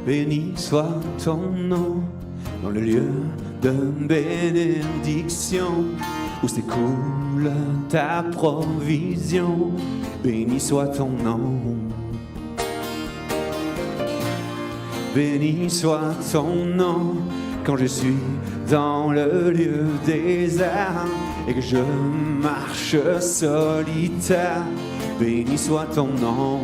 Béni soit ton nom dans le lieu de bénédiction où s'écoule ta provision. Béni soit ton nom. Béni soit ton nom quand je suis dans le lieu désert et que je marche solitaire. Béni soit ton nom.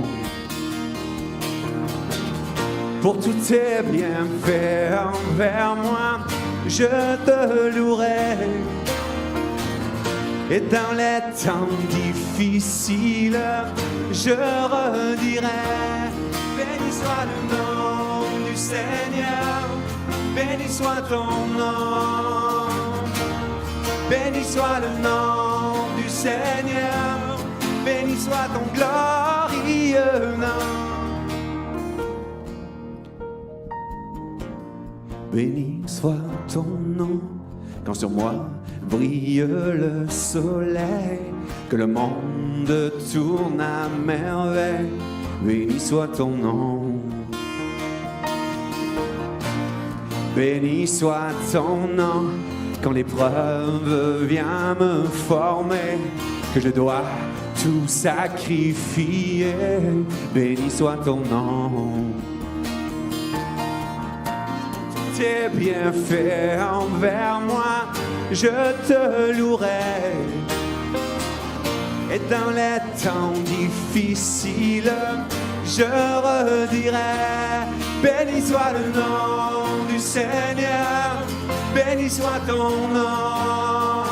Pour tous tes bienfaits envers moi, je te louerai. Et dans les temps difficiles, je redirai. Béni soit le nom du Seigneur, béni soit ton nom. Béni soit le nom du Seigneur, béni soit ton glorieux nom. Béni soit ton nom quand sur moi brille le soleil, que le monde tourne à merveille. Béni soit ton nom. Béni soit ton nom quand l'épreuve vient me former, que je dois tout sacrifier. Béni soit ton nom. Tes bienfaits envers moi, je te louerai. Et dans les temps difficiles, je redirai. Béni soit le nom du Seigneur, béni soit ton nom.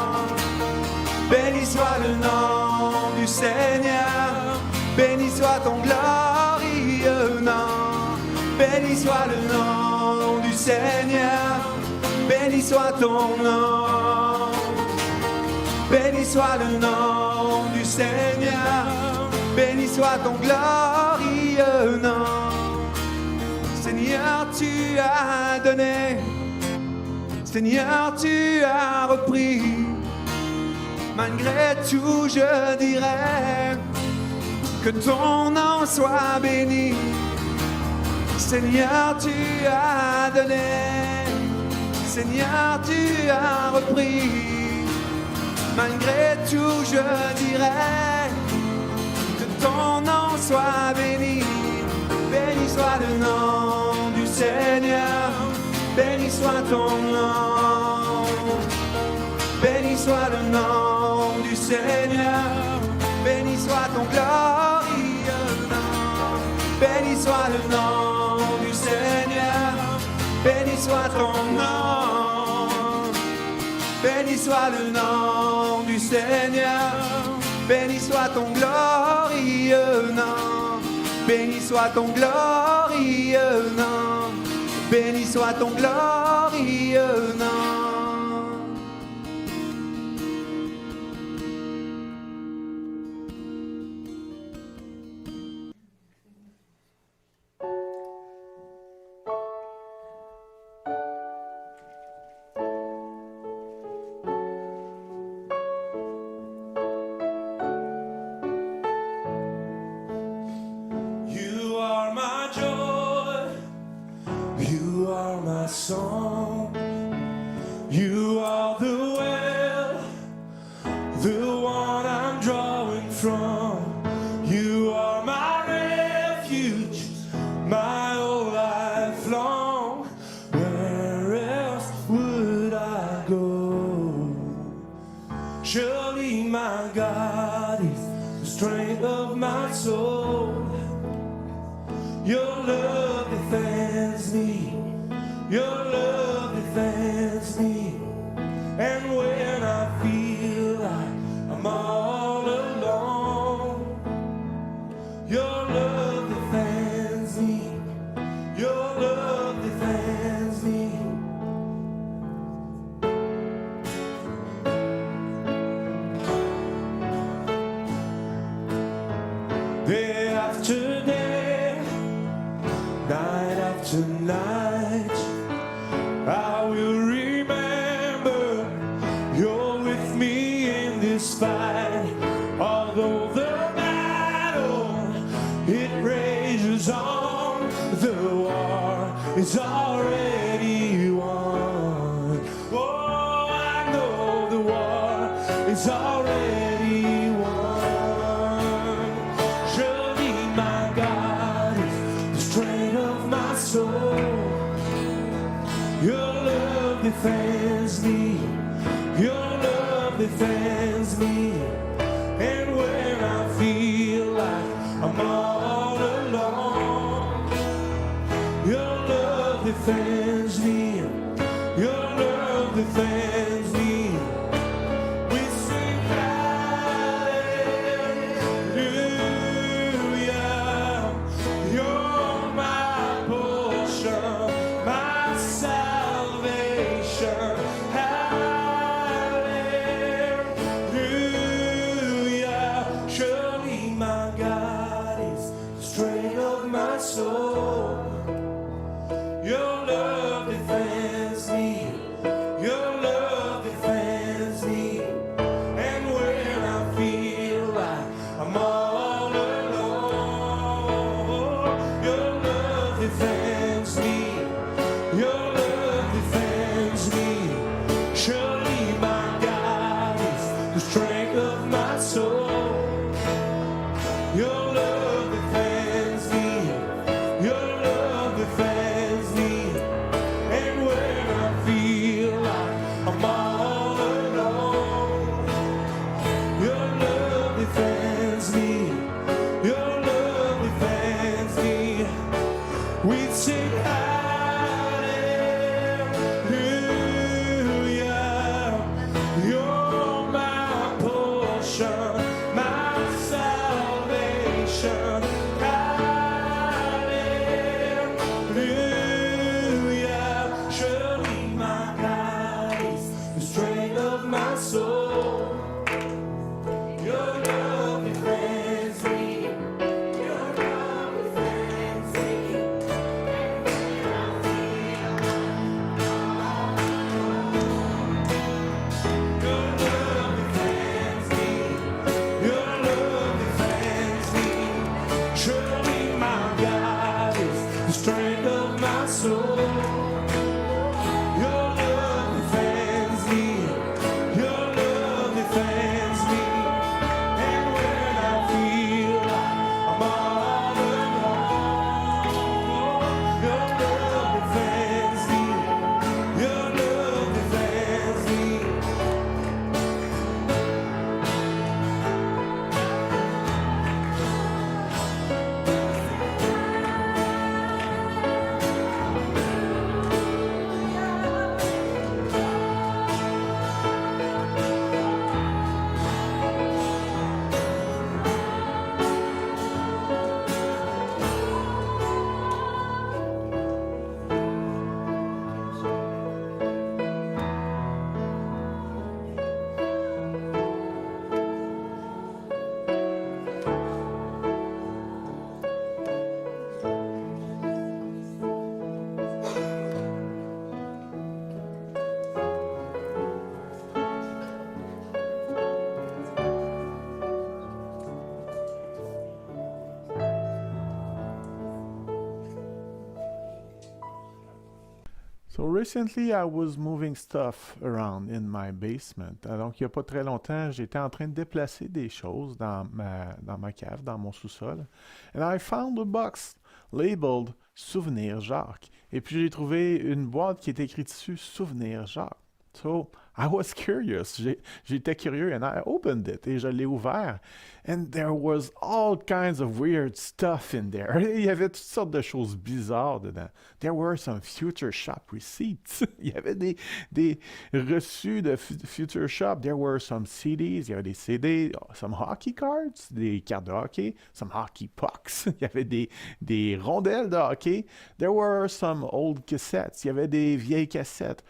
Béni soit le nom du Seigneur, béni soit ton glorieux nom. Béni soit le nom du Seigneur, béni soit ton nom. Béni soit le nom du Seigneur, béni soit ton glorieux nom. Seigneur, tu as donné, Seigneur, tu as repris. Malgré tout, je dirais que ton nom soit béni. Seigneur, tu as donné, Seigneur, tu as repris. Malgré tout, je dirais que ton nom soit béni. Béni soit le nom du Seigneur, béni soit ton nom. Béni soit le nom du Seigneur, béni soit ton glorieux nom. Béni soit le nom du Seigneur, béni soit ton nom. Béni soit le nom du Seigneur, béni soit ton glorieux nom. Béni soit ton glorieux nom, béni soit ton glorieux nom. Song. You are the well, the one I'm drawing from. You are my refuge, my whole life long. Where else would I go? Surely my God is the strength of my soul. Your love defends me. Your love defends me, and when I feel like I'm all alone, your love defends me, your love defends me. Day after day, night after night, I will remember you're with me in this fight. Although the battle, it rages on, the war is already won. Oh, I know the war is already won. Surely my God is the strength of my soul. Your love defends me. Your love defends me. And when I feel like I'm all alone, your love defends me. Your love defends me. We sing hallelujah. You're my portion, my salvation. Hallelujah. Surely my God is the strength of my soul. Your love defends me. Your love defends me. And when I feel like I'm all alone, your love defends me. Your love defends me. Surely my God is the strength of my soul. Your love defends me. Your love defends me. And when I feel like I'm all alone, your love defends me. Your love defends me. We sing hallelujah. You're my portion, my salvation. Hallelujah. Surely my God is the strength of my soul. Your love defends me. Your love defends me. Your love defends me. Your love defends me. Surely my God is the strength of my soul. Your love defends me. Your love defends me. And when I feel like I'm all alone, your love defends me. Your love defends me. So recently, I was moving stuff around in my basement. Donc, il n'y a pas très longtemps, j'étais en train de déplacer des choses dans ma cave, dans mon sous-sol. And I found a box labeled Souvenir Jacques. Et puis, j'ai trouvé une boîte qui est écrite dessus Souvenir Jacques. So, I was curious. J'étais curieux and I opened it et je l'ai ouvert. And there was all kinds of weird stuff in there. Il y avait toutes sortes de choses bizarres dedans. There were some Future Shop receipts. Il y avait des reçus de Future Shop. There were some CDs. Il y avait des CD, some hockey cards, des cartes de hockey, some hockey pucks. Il y avait des rondelles de hockey. There were some old cassettes. Il y avait des vieilles cassettes.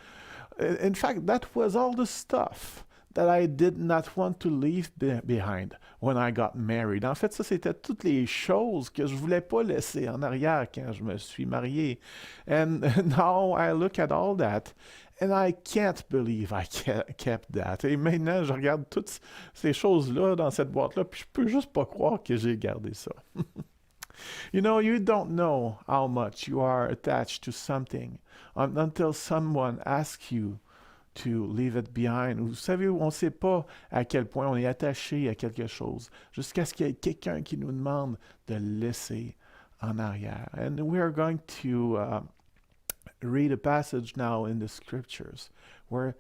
In fact, that was all the stuff that I did not want to leave behind when I got married. En fait, ça, c'était toutes les choses que je voulais pas laisser en arrière quand je me suis marié. And now I look at all that and I can't believe I kept that. Et maintenant, je regarde toutes ces choses-là dans cette boîte-là, puis je peux juste pas croire que j'ai gardé ça. You know, you don't know how much you are attached to something until someone asks you to leave it behind. Vous savez, on ne sait pas à quel point on est attaché à quelque chose jusqu'à ce qu'il y ait quelqu'un qui nous demande de le laisser en arrière. And we are going to read a passage now in the scriptures where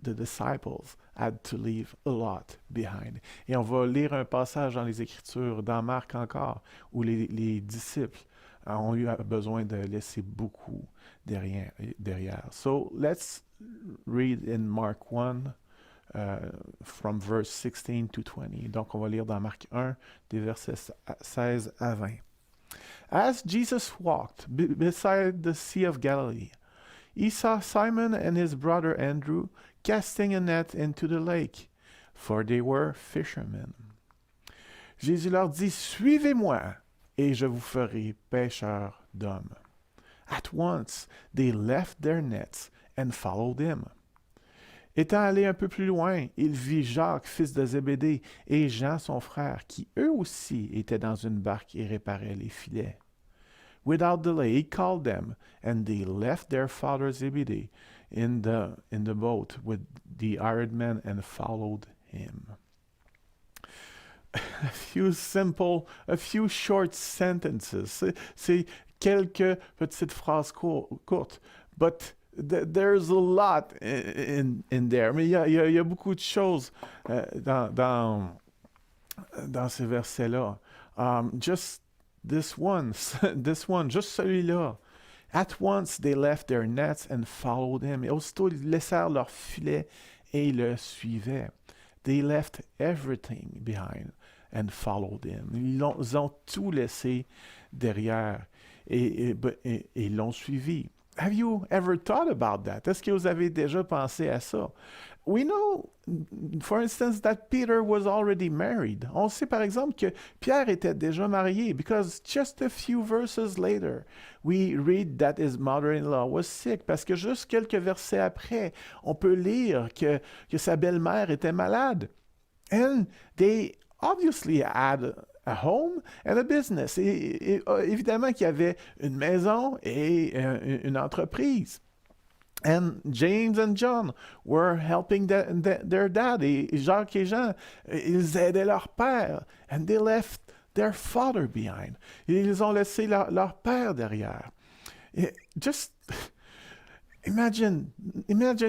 the disciples had to leave a lot behind. Et on va lire un passage dans les Écritures, dans Marc encore, où les disciples ont eu besoin de laisser beaucoup derrière. So let's read in Mark 1 from verse 16 to 20. Donc on va lire dans Marc 1 des versets 16 à 20. As Jesus walked beside the Sea of Galilee, he saw Simon and his brother Andrew casting a net into the lake, for they were fishermen. Jésus leur dit, suivez-moi, et je vous ferai pêcheurs d'hommes. At once, they left their nets and followed him. Étant allé un peu plus loin, il vit Jacques, fils de Zébédée, et Jean, son frère, qui eux aussi étaient dans une barque et réparaient les filets. Without delay, he called them, and they left their father Zebedee in the boat with the hired men and followed him. A few short sentences. C'est quelques petites phrases courtes, but there's a lot in there. Mais il y a beaucoup de choses dans ces versets-là. Just this one, juste celui-là. At once they left their nets and followed him. Et aussitôt ils laissèrent leurs filets et le suivaient. They left everything behind and followed him. Ils ont tout laissé derrière et l'ont suivi. Have you ever thought about that? Est-ce que vous avez déjà pensé à ça? We know, for instance, that Peter was already married. On sait par exemple que Pierre était déjà marié because just a few verses later, we read that his mother-in-law was sick. Parce que juste quelques versets après, on peut lire que sa belle-mère était malade. And they obviously had a home and a business. Et évidemment qu'il y avait une maison et une entreprise. And James and John were helping their dad. Et Jacques et Jean, ils aidaient leur père. And they left their father behind. Et ils ont laissé leur père derrière. Just imagine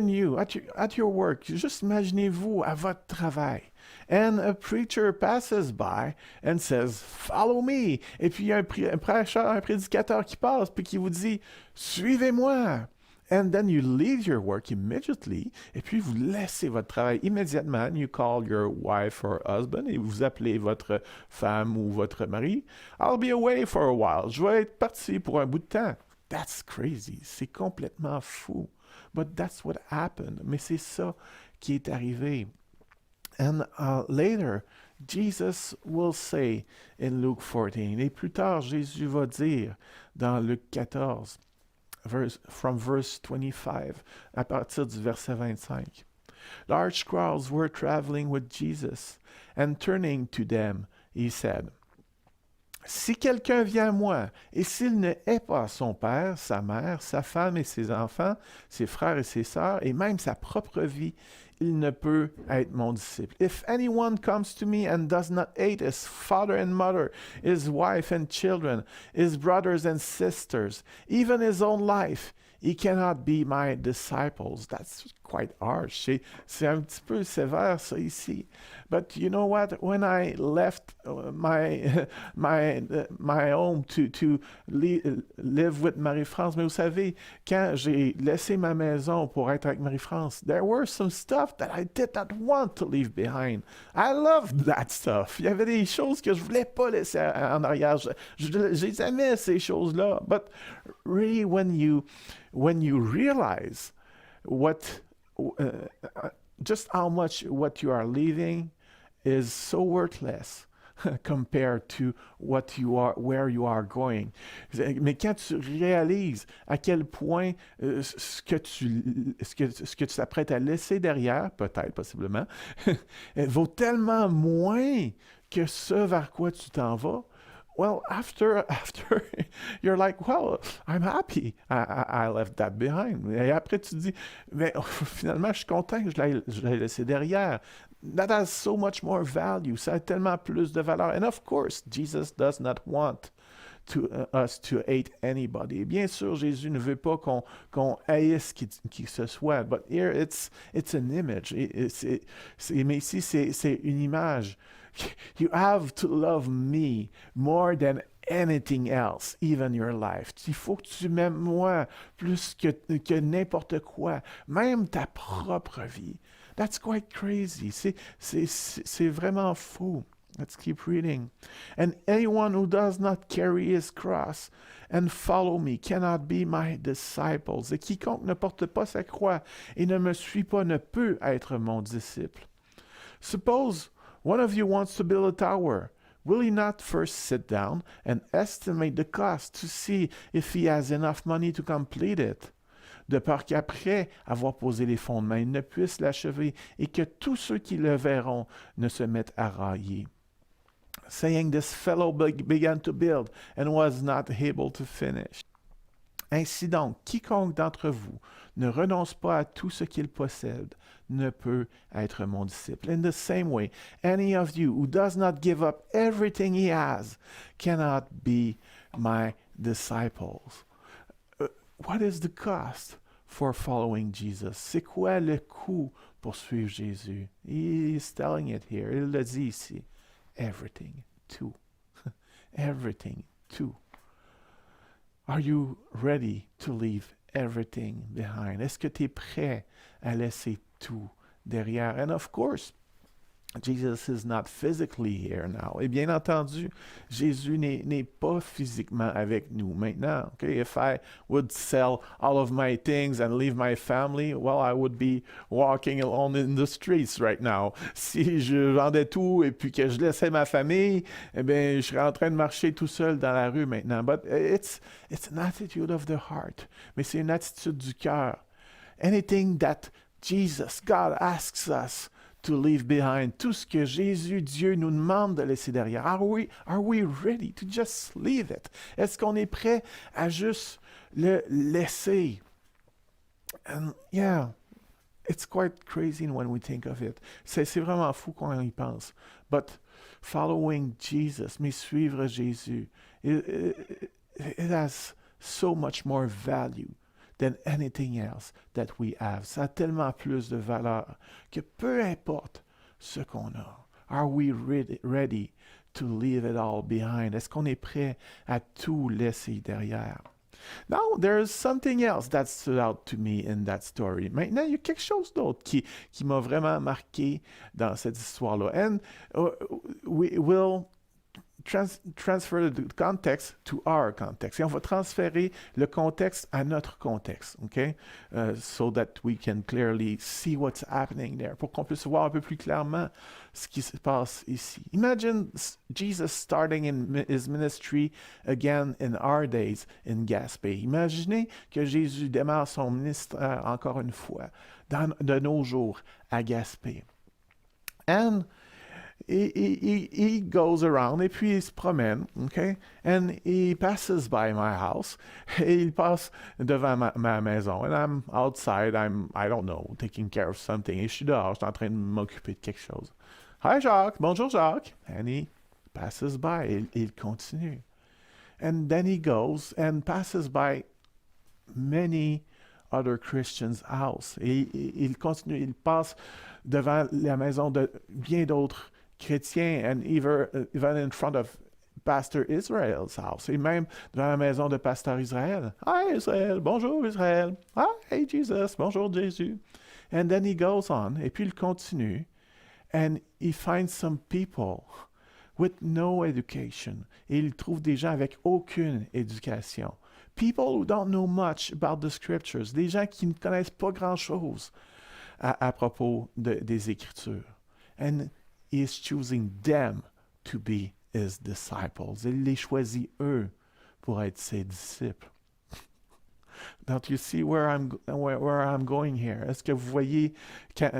you at your work. Juste imaginez-vous à votre travail. And a preacher passes by and says, "Follow me." Et puis il y a un prêcheur, un prédicateur qui passe puis qui vous dit, "Suivez-moi." And then you leave your work immediately. Et puis vous laissez votre travail immédiatement. And you call your wife or husband. Et vous appelez votre femme ou votre mari. "I'll be away for a while." Je vais être parti pour un bout de temps. That's crazy. C'est complètement fou. But that's what happened. Mais c'est ça qui est arrivé. And later, Jesus will say in Luke 14, et plus tard, Jésus va dire dans Luc 14, from verse 25, à partir du verset 25. Large crowds were traveling with Jesus, and turning to them, he said, "Si quelqu'un vient à moi, et s'il ne hait pas son père, sa mère, sa femme et ses enfants, ses frères et ses sœurs, et même sa propre vie, il ne peut être mon disciple. If anyone comes to me and does not hate his father and mother, his wife and children, his brothers and sisters, even his own life, he cannot be my disciples." That's quite harsh. C'est un petit peu sévère, ça, ici. But you know what? When I left my home to live with Marie-France, mais vous savez, quand j'ai laissé ma maison pour être avec Marie-France, there were some stuff that I did not want to leave behind. I loved that stuff. Il y avait des choses que je voulais pas laisser en arrière. J'ai aimé ces choses-là. But really, when you realize just how much what you are leaving is so worthless compared to where you are going. Mais quand tu réalises à quel point ce que tu t'apprêtes à laisser derrière, peut-être, possiblement, vaut tellement moins que ce vers quoi tu t'en vas, Well, after you're like, well, I'm happy. I left that behind. Et après, tu dis, mais finalement, je suis content que je l'ai laissé derrière. That has so much more value. Ça a tellement plus de valeur. And of course, Jesus does not want us to hate anybody. Bien sûr, Jésus ne veut pas qu'on haïsse qui que ce soit. But here, it's an image. Mais ici, c'est une image. You have to love me more than anything else, even your life. Il faut que tu m'aimes moi plus que n'importe quoi, même ta propre vie. That's quite crazy. C'est vraiment fou. Let's keep reading. And anyone who does not carry his cross and follow me cannot be my disciples. Et quiconque ne porte pas sa croix et ne me suit pas ne peut être mon disciple. Suppose one of you wants to build a tower. Will he not first sit down and estimate the cost to see if he has enough money to complete it? De peur qu'après avoir posé les fondements, il ne puisse l'achever et que tous ceux qui le verront ne se mettent à railler. Saying, this fellow began to build and was not able to finish. Ainsi donc, quiconque d'entre vous ne renonce pas à tout ce qu'il possède ne peut être mon disciple. In the same way, any of you who does not give up everything he has cannot be my disciples. What is the cost for following Jesus? C'est quoi le coût pour suivre Jésus? He is telling it here. Il le dit ici. Everything, too. Everything, too. Are you ready to leave everything behind? Est-ce que tu es prêt à laisser tout derrière? And of course, Jesus is not physically here now. Et bien entendu, Jésus n'est pas physiquement avec nous maintenant. Okay? If I would sell all of my things and leave my family, well, I would be walking alone in the streets right now. Si je vendais tout et puis que je laissais ma famille, eh bien, je serais en train de marcher tout seul dans la rue maintenant. But it's an attitude of the heart. Mais c'est une attitude du cœur. Anything that Jesus, God asks us to leave behind. Tout ce que Jésus, Dieu, nous demande de laisser derrière. Are we ready to just leave it? Est-ce qu'on est prêt à juste le laisser? And yeah, it's quite crazy when we think of it. C'est vraiment fou quand on y pense. But following Jesus, mais suivre Jésus, it has so much more value than anything else that we have. Ça a tellement plus de valeur que peu importe ce qu'on a. Are we ready to leave it all behind? Est-ce qu'on est prêt à tout laisser derrière? Now, there's something else that stood out to me in that story. Maintenant, il y a quelque chose d'autre qui m'a vraiment marqué dans cette histoire-là. And we will transfer the context to our context. Et on va transférer le contexte à notre contexte, okay? So that we can clearly see what's happening there, pour qu'on puisse voir un peu plus clairement ce qui se passe ici. Imagine Jesus starting in his ministry again in our days in Gaspé. Imaginez que Jésus démarre son ministère encore une fois de nos jours à Gaspé. And he goes around et puis il se promène, okay? And he passes by my house. Et il passe devant ma maison. And I'm outside, I don't know, taking care of something. Et je suis dehors, je suis en train de m'occuper de quelque chose. Hi Jacques, bonjour Jacques. And he passes by, et il continue. And then he goes and passes by many other Christians' house. Et il continue, il passe devant la maison de bien d'autres chrétiens, and even in front of Pastor Israel's house, et même devant la maison de Pasteur Israël. Hi Israël, bonjour Israël. Hi Jesus, bonjour Jésus. And then he goes on, et puis il continue, and he finds some people with no education. Et il trouve des gens avec aucune éducation. People who don't know much about the scriptures. Des gens qui ne connaissent pas grand-chose à propos des Écritures. And he is choosing them to be his disciples. Il les choisit, eux, pour être ses disciples. Don't you see where I'm going here? Est-ce que vous voyez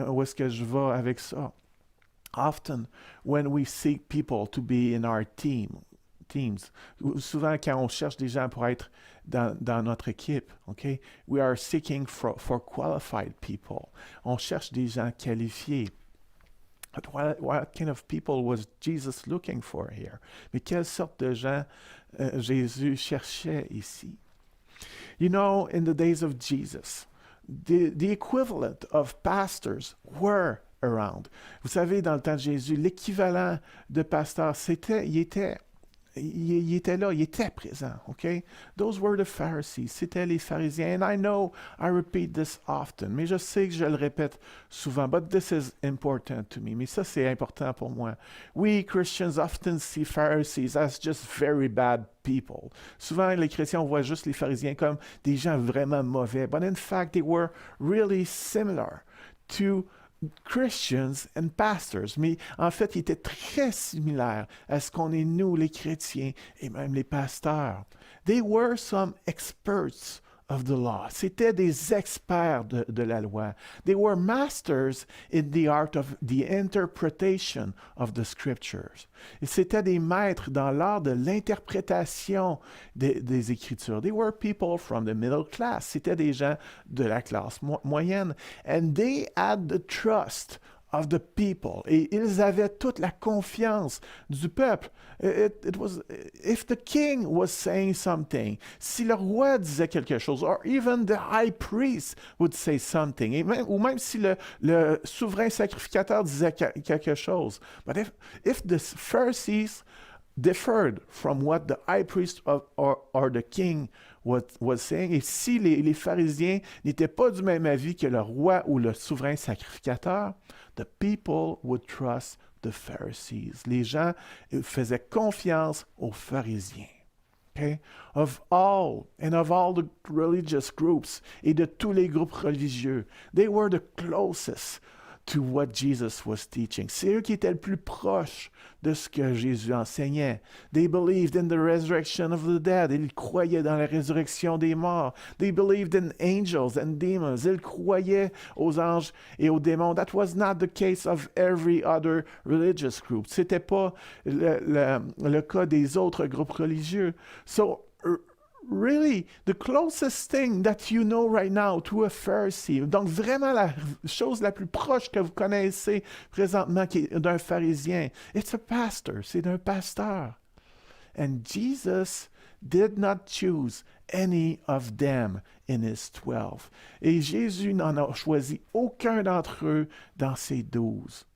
où est-ce que je vais avec ça? Often, when we seek people to be in our team, teams. Souvent, quand on cherche des gens pour être dans notre équipe, OK? We are seeking for qualified people. On cherche des gens qualifiés. But what kind of people was Jesus looking for here? Mais quelle sorte de gens Jésus cherchait ici? You know, in the days of Jesus, the equivalent of pastors were around. Vous savez, dans le temps de Jésus, l'équivalent de pasteur, il était là, il était présent, OK? Those were the Pharisees, c'était les pharisiens. And I know I repeat this often, mais je sais que je le répète souvent, but this is important to me. Mais ça, c'est important pour moi. We Christians often see Pharisees as just very bad people. Souvent, les chrétiens, on voit juste les pharisiens comme des gens vraiment mauvais. But in fact, they were really similar to Christians and pastors, mais en fait, il était très similaire à ce qu'on est nous, les chrétiens, et même les pasteurs. They were some experts of the law. C'était des experts de la loi. They were masters in the art of the interpretation of the scriptures. Et c'était des maîtres dans l'art de l'interprétation des Écritures. They were people from the middle class. C'était des gens de la classe moyenne. And they had the trust of the people. Et ils avaient toute la confiance du peuple. It was, if the king was saying something, si le roi disait quelque chose, or even the high priest would say something, ou même si le souverain sacrificateur disait quelque chose. But if the Pharisees differed from what the high priest or the king was saying, et si les pharisiens n'étaient pas du même avis que le roi ou le souverain sacrificateur, the people would trust the Pharisees. Les gens faisaient confiance aux pharisiens. Okay? Of all the religious groups, et de tous les groupes religieux, they were the closest to what Jesus was teaching. C'est eux qui étaient le plus proches de ce que Jésus enseignait. They believed in the resurrection of the dead. Ils croyaient dans la résurrection des morts. They believed in angels and demons. Ils croyaient aux anges et aux démons. That was not the case of every other religious group. C'était pas le cas des autres groupes religieux. So, really, the closest thing that you know right now to a Pharisee, donc vraiment la chose la plus proche que vous connaissez présentement d'un pharisien, it's a pastor, c'est un pasteur. And Jesus did not choose any of them in his 12. Et Jésus n'en a choisi aucun d'entre eux dans ses 12.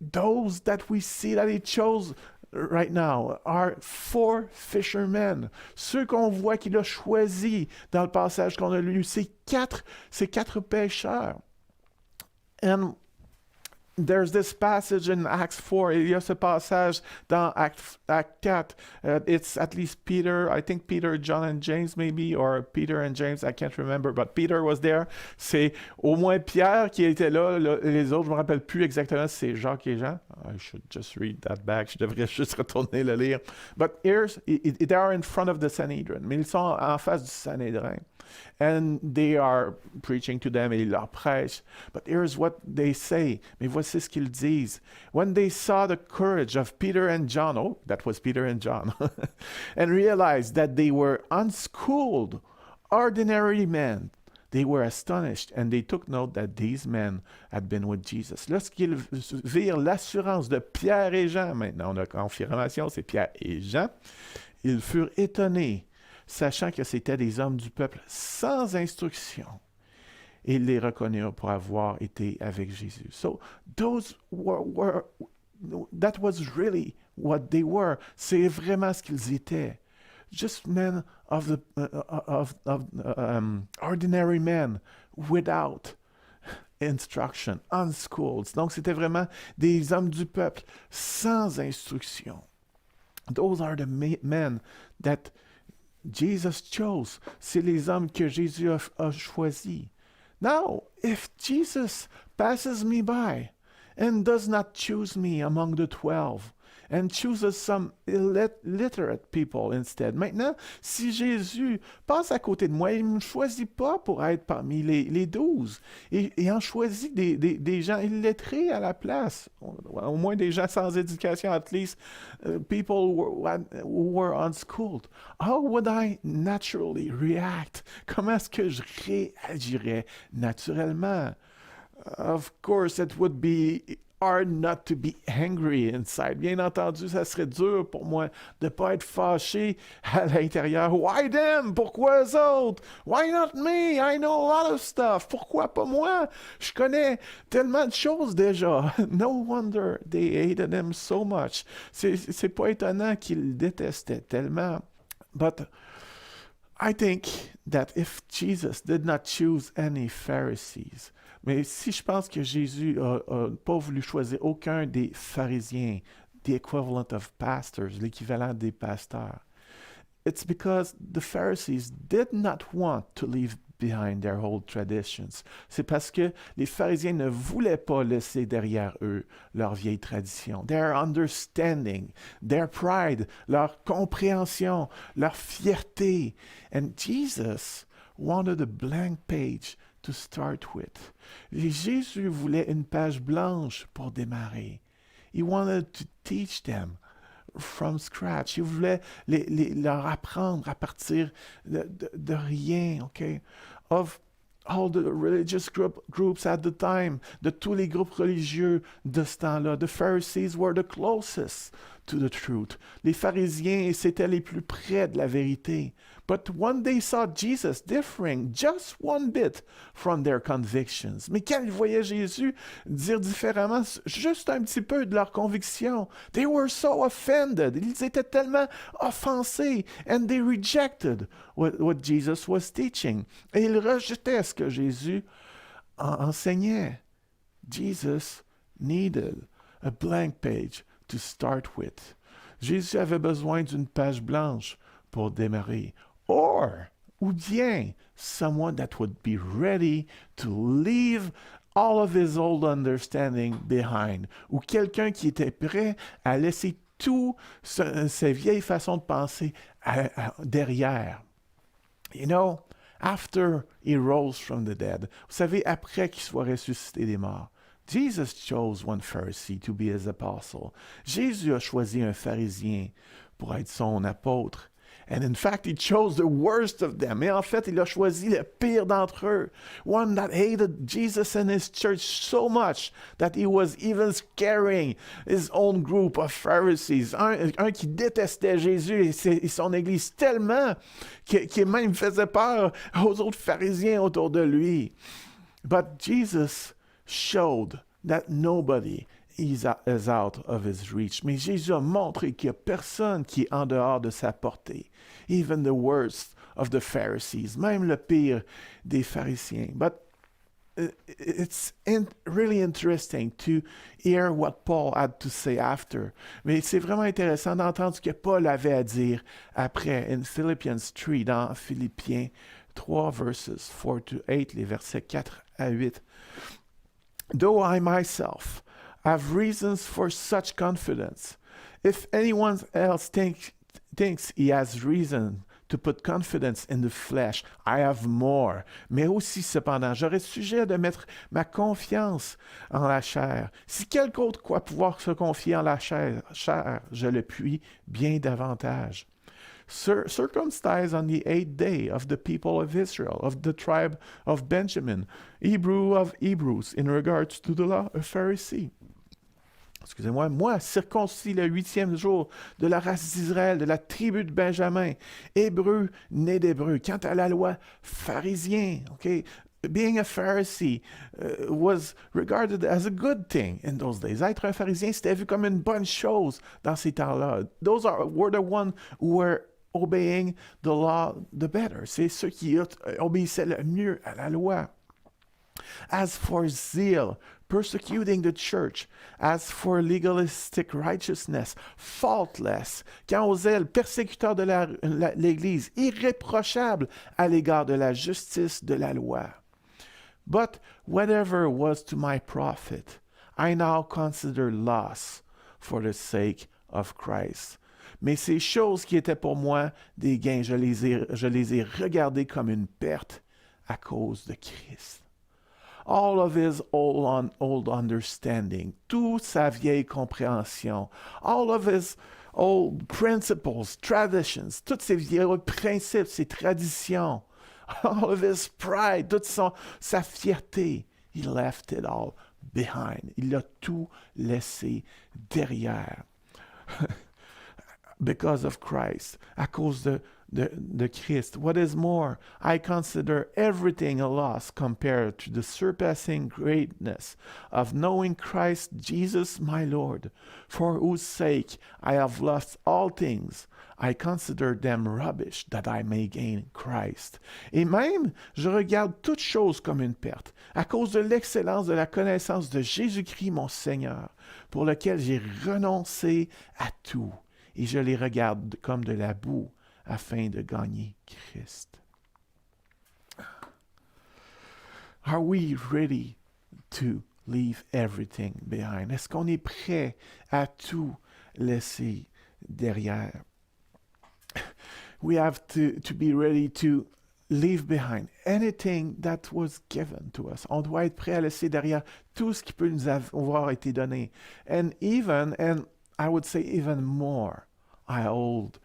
Those that we see that he chose right now are 4 fishermen. Ceux qu'on voit qu'il a choisis dans le passage qu'on a lu, c'est quatre pêcheurs. And there's this passage in Acts 4. Il y a ce passage dans Acte 4. It's at least Peter, I think Peter, John and James maybe, or Peter and James, I can't remember, but Peter was there. C'est au moins Pierre qui était là. Les autres, je ne me rappelle plus exactement si c'est Jacques et Jean. I should just read that back. Je devrais juste retourner le lire. But they are in front of the Sanhedrin. Mais ils sont en face du Sanhédrin. And they are preaching to them, et ils leur prêchent. But here's what they say. Mais voici ce qu'ils disent. When they saw the courage of Peter and John, oh, that was Peter and John, and realized that they were unschooled, ordinary men, they were astonished, and they took note that these men had been with Jesus. Lorsqu'ils virent l'assurance de Pierre et Jean, maintenant on a confirmation, c'est Pierre et Jean, ils furent étonnés, sachant que c'étaient des hommes du peuple sans instruction. Et ils les reconnurent pour avoir été avec Jésus. So those that was really what they were. C'est vraiment ce qu'ils étaient. Just men of ordinary men without instruction, unschooled. Donc c'était vraiment des hommes du peuple sans instruction. Those are the men that Jesus chose. C'est les hommes que Jésus a choisis. Now, if Jesus passes me by and does not choose me among the 12, and chooses some illiterate people instead. Maintenant, si Jésus passe à côté de moi, il ne me choisit pas pour être parmi les 12. Il en choisit des gens illettrés à la place. Au moins des gens sans éducation, at least people who were unschooled. How would I naturally react? Comment est-ce que je réagirais naturellement? Of course, it would be hard not to be angry inside. Bien entendu, ça serait dur pour moi de ne pas être fâché à l'intérieur. Why them? Pourquoi eux autres? Why not me? I know a lot of stuff. Pourquoi pas moi? Je connais tellement de choses déjà. No wonder they hated him so much. C'est pas étonnant qu'ils le détestaient tellement. But I think that if Jesus did not choose any Pharisees, mais si je pense que Jésus n'a pas voulu choisir aucun des pharisiens, the equivalent of pastors, l'équivalent des pasteurs, it's because the Pharisees did not want to leave behind their old traditions. C'est parce que les pharisiens ne voulaient pas laisser derrière eux leurs vieilles traditions, their understanding, their pride, leur compréhension, leur fierté. And Jesus wanted a blank page to start with. Et Jésus voulait une page blanche pour démarrer. He wanted to teach them from scratch. Il voulait leur apprendre à partir de rien, OK? Of all the religious groups at the time, de tous les groupes religieux de ce temps-là. The Pharisees were the closest to the truth. Les pharisiens, c'étaient les plus près de la vérité. But when they saw Jesus differing just one bit from their convictions, mais quand ils voyaient Jésus dire différemment juste un petit peu de leurs convictions, they were so offended. Ils étaient tellement offensés, and they rejected what Jesus was teaching. Et ils rejetaient ce que Jésus enseignait. Jesus needed a blank page to start with. Jésus avait besoin d'une page blanche pour démarrer. Ou bien, someone that would be ready to leave all of his old understanding behind. Ou quelqu'un qui était prêt à laisser tout ses vieilles façons de penser derrière. You know, after he rose from the dead, vous savez, après qu'il soit ressuscité des morts, Jesus chose one Pharisee to be his apostle. Jésus a choisi un pharisien pour être son apôtre. And in fact, he chose the worst of them. Et en fait, il a choisi le pire d'entre eux. One that hated Jesus and his church so much that he was even scaring his own group of Pharisees. Un qui détestait Jésus et son église tellement qu'il même faisait peur aux autres pharisiens autour de lui. But Jesus showed that nobody is out of his reach. Mais Jésus a montré qu'il n'y a personne qui est en dehors de sa portée. Even the worst of the Pharisees, même le pire des pharisiens. But it's really interesting to hear what Paul had to say after. Mais c'est vraiment intéressant d'entendre ce que Paul avait à dire après, in Philippians 3, dans Philippiens 3, verses 4 to 8, les versets 4 à 8. Though I myself have reasons for such confidence, if anyone else thinks he has reason to put confidence in the flesh, I have more. Mais aussi, cependant, j'aurais sujet de mettre ma confiance en la chair. Si quelque autre croit pouvoir se confier en la chair, je le puis bien davantage. Circumcised on the 8th day of the people of Israel, of the tribe of Benjamin, Hebrew of Hebrews, in regards to the law, a Pharisee. Excusez-moi, moi, circoncis le 8e jour de la race d'Israël, de la tribu de Benjamin, hébreu, né d'hébreu. Quant à la loi, pharisien, okay? Being a Pharisee was regarded as a good thing in those days. Être un pharisien, c'était vu comme une bonne chose dans ces temps-là. Those were the ones who were obeying the law the better. C'est ceux qui obéissaient le mieux à la loi. As for zeal, persecuting the church, as for legalistic righteousness, faultless. Quant au zèle, persécuteur de l'Église, irréprochable à l'égard de la justice de la loi. But whatever was to my profit, I now consider loss for the sake of Christ. Mais ces choses qui étaient pour moi des gains, je les ai regardées comme une perte à cause de Christ. All of his old understanding, toute sa vieille compréhension, all of his old principles, traditions, tous ses vieux principes, ses traditions, all of his pride, toute sa fierté, he left it all behind. Il a tout laissé derrière. Because of Christ, à cause de Christ. What is more, I consider everything a loss compared to the surpassing greatness of knowing Christ Jesus my Lord, for whose sake I have lost all things. I consider them rubbish that I may gain Christ. Et même, je regarde toutes choses comme une perte, à cause de l'excellence de la connaissance de Jésus-Christ mon Seigneur, pour lequel j'ai renoncé à tout. Et je les regarde comme de la boue afin de gagner Christ. Are we ready to leave everything behind? Est-ce qu'on est prêt à tout laisser derrière? We have to be ready to leave behind anything that was given to us. On doit être prêt à laisser derrière tout ce qui peut nous avoir été donné. And I would say even more, I hold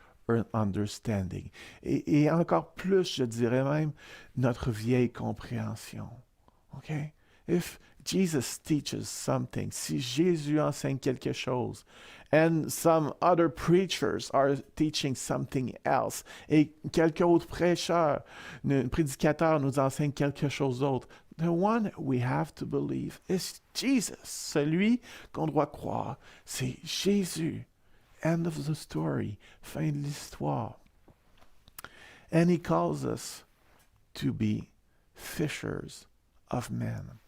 understanding. Et encore plus, je dirais même, notre vieille compréhension. OK? If Jesus teaches something, si Jésus enseigne quelque chose, and some other preachers are teaching something else, et quelques autres prêcheurs, prédicateurs nous enseignent quelque chose d'autre, the one we have to believe is Jesus. Celui qu'on doit croire, c'est Jésus. End of the story. Fin de l'histoire. And he calls us to be fishers of men.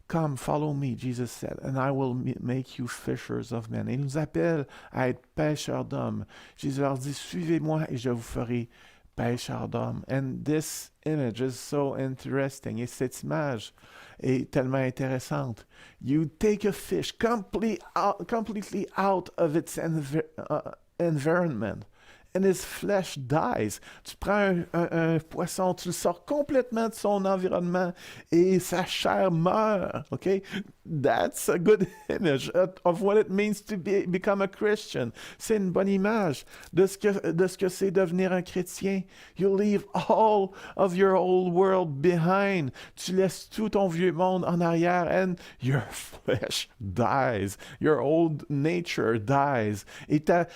Come, follow me, Jesus said, and I will make you fishers of men. Il nous appelle à être pêcheurs d'hommes. Jésus leur dit, suivez-moi et je vous ferai pêcheurs d'hommes. And this image is so interesting. Et cette image est tellement intéressante. You take a fish completely out of its environment, and his flesh dies. Tu prends un poisson, tu le sors complètement de son environnement et sa chair meurt. Okay? That's a good image of what it means to become a Christian. C'est une bonne image de ce que c'est devenir un chrétien. You leave all of your old world behind. Tu laisses tout ton vieux monde en arrière, and your flesh dies. Your old nature dies. Et ta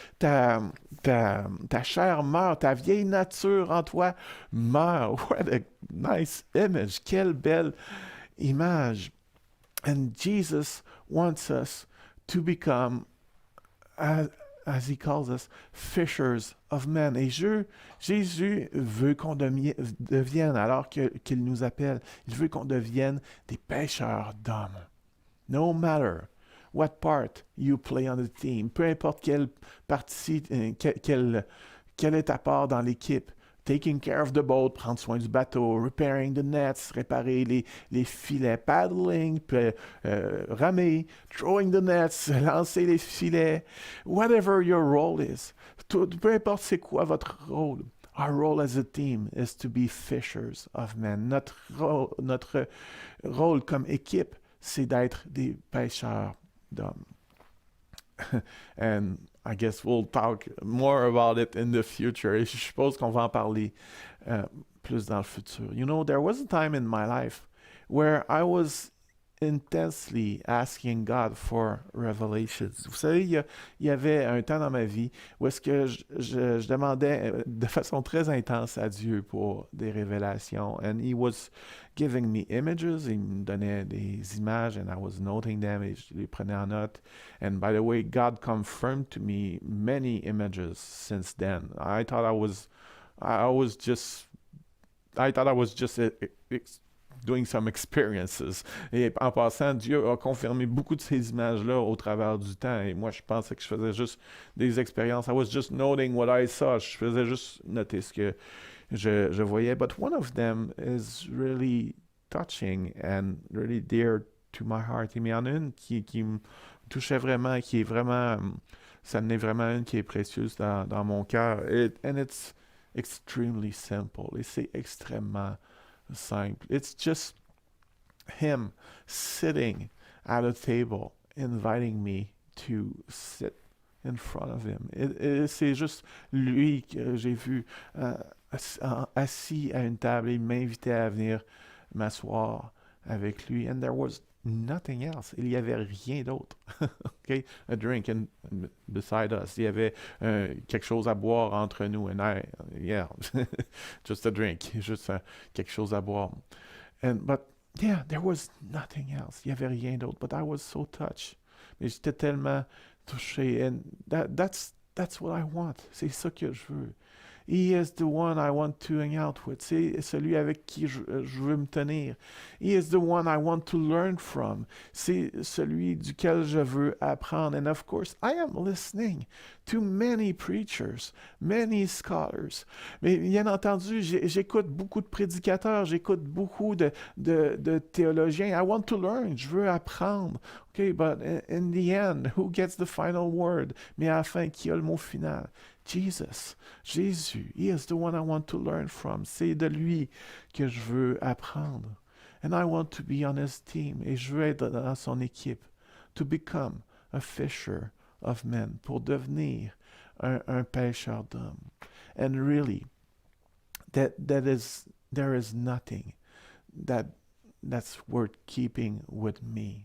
chair meurt, ta vieille nature en toi meurt. What a nice image. Quelle belle image. And Jesus wants us to become, as he calls us, fishers of men. Et Jésus veut qu'on devienne, alors qu'il nous appelle, il veut qu'on devienne des pêcheurs d'hommes. No matter what part you play on the team, peu importe quelle partie, quelle est ta part dans l'équipe. Taking care of the boat, prendre soin du bateau, repairing the nets, réparer les filets, paddling, ramer, throwing the nets, lancer les filets, whatever your role is. Peu importe c'est quoi votre rôle. Our role as a team is to be fishers of men. Notre rôle comme équipe, c'est d'être des pêcheurs d'hommes. And I guess we'll talk more about it in the future. Et je suppose qu'on va en parler plus dans le futur. You know, there was a time in my life where I was intensely asking God for revelations. Vous savez, il y avait un temps dans ma vie où est-ce que je demandais de façon très intense à Dieu pour des révélations. And He was giving me images. Il me donnait des images and I was noting them et je les prenais en note. And by the way, God confirmed to me many images since then. I thought I was just doing some experiences. Et en passant, Dieu a confirmé beaucoup de ces images-là au travers du temps. Et moi, je pensais que je faisais juste des expériences. I was just noting what I saw. Je faisais juste noter ce que je voyais. But one of them is really touching and really dear to my heart. Mais il y en a une qui me touchait vraiment, qui est vraiment ça en est vraiment une qui est précieuse dans mon cœur. And it's extremely simple. Et c'est extrêmement simple. It's just him sitting at a table, inviting me to sit in front of him. C'est juste lui que j'ai vu assis à une table et il m'invitait à venir m'asseoir avec lui. And there was nothing else. Il n'y avait rien d'autre. Okay? A drink beside us. Il y avait quelque chose à boire entre nous. And yeah, just a drink. Juste quelque chose à boire. But yeah, there was nothing else. Il n'y avait rien d'autre. But I was so touched. Mais j'étais tellement touché. And that's what I want. C'est ça que je veux. He is the one I want to hang out with. C'est celui avec qui je veux me tenir. He is the one I want to learn from. C'est celui duquel je veux apprendre. And of course, I am listening to many preachers, many scholars. Mais bien entendu, j'écoute beaucoup de prédicateurs, j'écoute beaucoup de théologiens. I want to learn. Je veux apprendre. Okay, but in the end, who gets the final word? Mais à la fin, qui a le mot final? Jesus, Jésus, he is the one I want to learn from. C'est de lui que je veux apprendre. And I want to be on his team. Et je veux être dans son équipe. To become a fisher of men. Pour devenir un pêcheur d'hommes. And really, there is nothing that's worth keeping with me.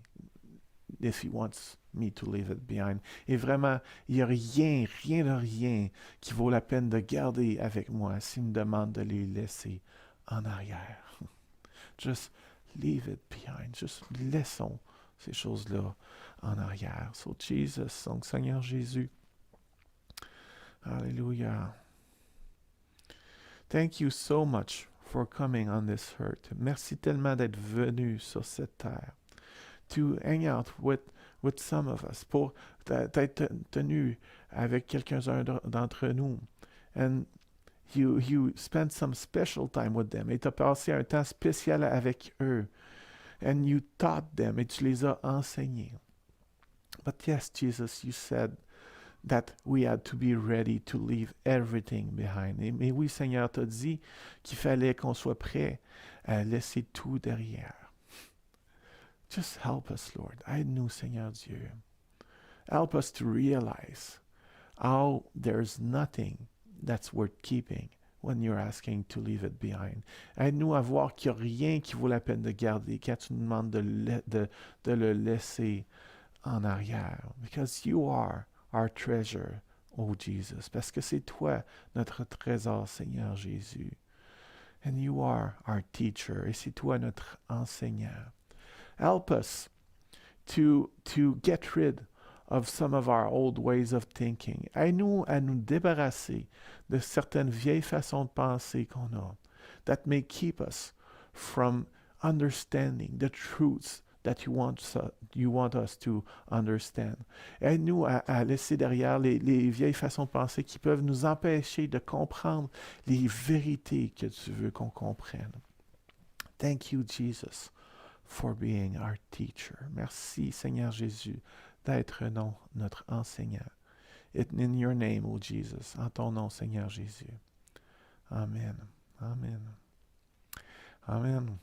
If he wants me to leave it behind. Et vraiment, il n'y a rien de rien qui vaut la peine de garder avec moi s'il me demande de les laisser en arrière. Just leave it behind. Just laissons ces choses-là en arrière. So Jesus, donc Seigneur Jésus, Alléluia. Thank you so much for coming on this earth. Merci tellement d'être venu sur cette terre. To hang out with some of us, pour t'être tenu avec quelques-uns d'entre nous. And you spent some special time with them. Et tu as passé un temps spécial avec eux. And you taught them. Et tu les as enseignés. But yes, Jesus, you said that we had to be ready to leave everything behind. Mais oui, Seigneur, tu as dit qu'il fallait qu'on soit prêt à laisser tout derrière. Just help us, Lord. Aide-nous, Seigneur Dieu. Help us to realize how there's nothing that's worth keeping when you're asking to leave it behind. Aide-nous à voir qu'il n'y a rien qui vaut la peine de garder quand tu nous demandes de le laisser en arrière. Because you are our treasure, oh Jesus. Parce que c'est toi notre trésor, Seigneur Jésus. And you are our teacher. Et c'est toi notre enseignant. Help us to get rid of some of our old ways of thinking. Aide-nous à nous débarrasser de certaines vieilles façons de penser qu'on a that may keep us from understanding the truths that you want us to understand. Aide-nous à laisser derrière les vieilles façons de penser qui peuvent nous empêcher de comprendre les vérités que tu veux qu'on comprenne. Thank you, Jesus, for being our teacher. Merci, Seigneur Jésus, d'être notre enseignant. In your name, O Jesus, en ton nom, Seigneur Jésus. Amen. Amen. Amen.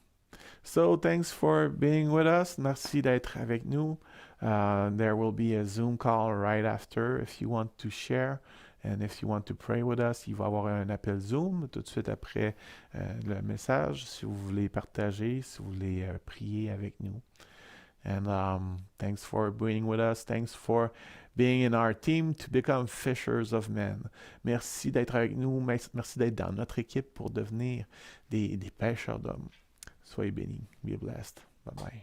So, thanks for being with us. Merci d'être avec nous. There will be a Zoom call right after if you want to share. And if you want to pray with us, il va y avoir un appel Zoom tout de suite après le message, si vous voulez partager, si vous voulez prier avec nous. And thanks for being with us. Thanks for being in our team to become fishers of men. Merci d'être avec nous. Merci d'être dans notre équipe pour devenir des pêcheurs d'hommes. Soyez bénis. Be blessed. Bye-bye.